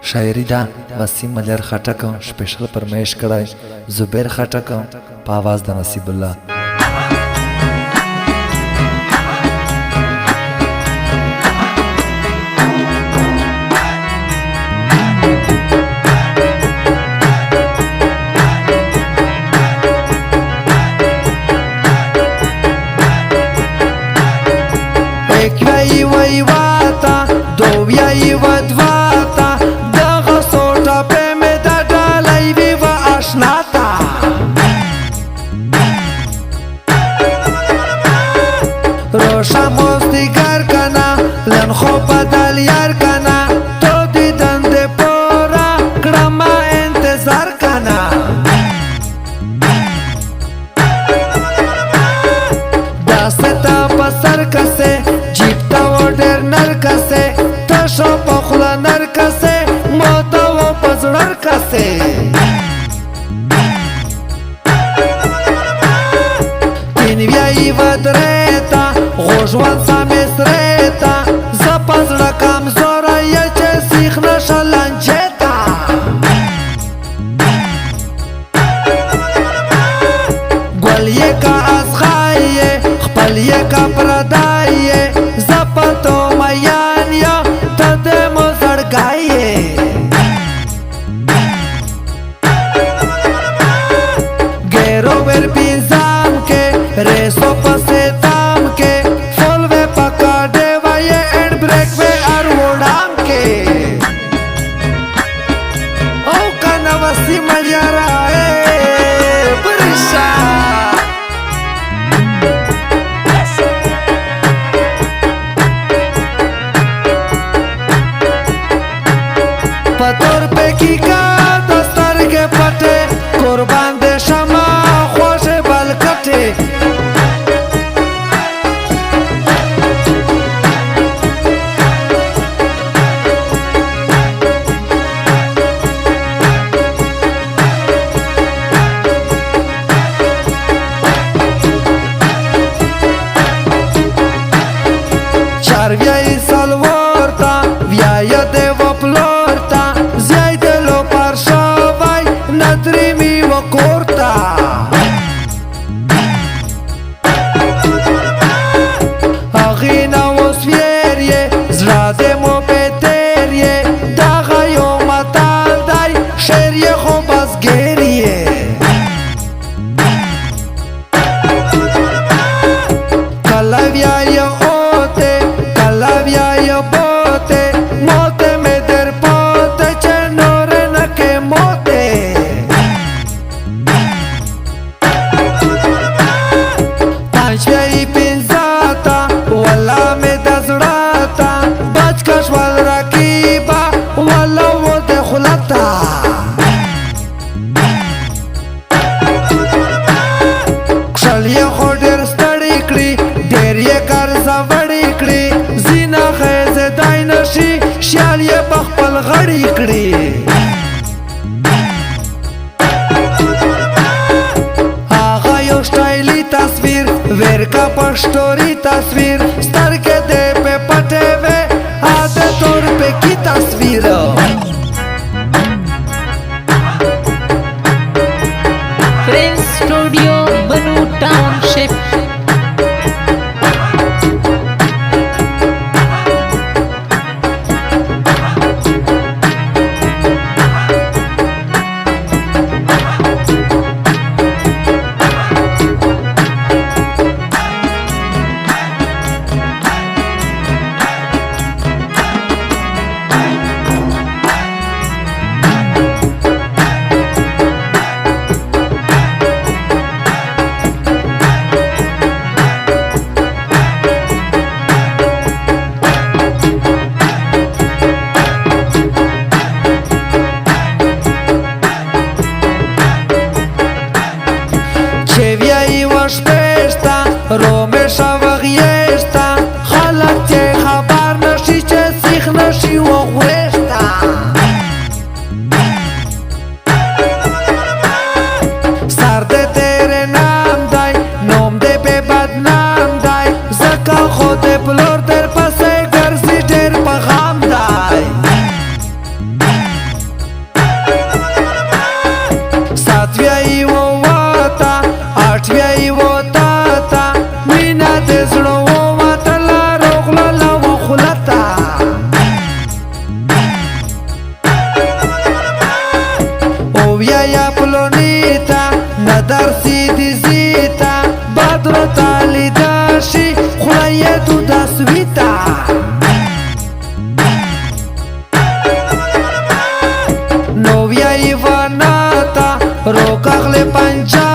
شاعری دا وسیم ملیر خټک سپیشل فرمایش کړای زبیر خټک په आवाज د نصیب الله. روشا مستیگر کنا لن خوب بدل یار کنا تو دیدن ده پورا کرما انتظار کنا دست تا پسر کسه جیب تا و در نر کسه تشو پخلا نر کسه موتا و پزرر کسه تینویایی و دریتا غوژوان سامستریتا زپز رکم زورایه چه سیخ نشلنجیتا گولیه که از خایه خپلیه که پردایه زپتو میان یا تدمو زرگایه گیرو ور پینزام که ریسو پسیتام که پتور پکی کا دستر کے پٹے قربان دے شما خوش بلکٹے چار ویائی سالورتا ویائی دے وپلورتا ندرمی و کورتا اغینا و سویریه زراده مو بیتریه داغایو مطال دای شیریه خوب از گیریه کلاویای اوته کلاویای بوته موته می در پوته چه نوره نکه موته شوی پینزاتا والا می دزراتا بچکش وال رکیبا والا و دخلتا کشلی خو دیر ستڑی کری دیر یه کار زوڑی کری زینا خیز دای نشی شیال یه بخپل غڑی کری آغا یو شتایلی تصویر ورکا پشتوری تصویر سترگه دے پہ پٹے وے آدھے طور پہ کی تصویر Prince Studio Banu Township یا پلونیتا ندر سیدی زیتا بدر تالی داشی خلای دو دسویتا نویا ایواناتا روکاغل پنجا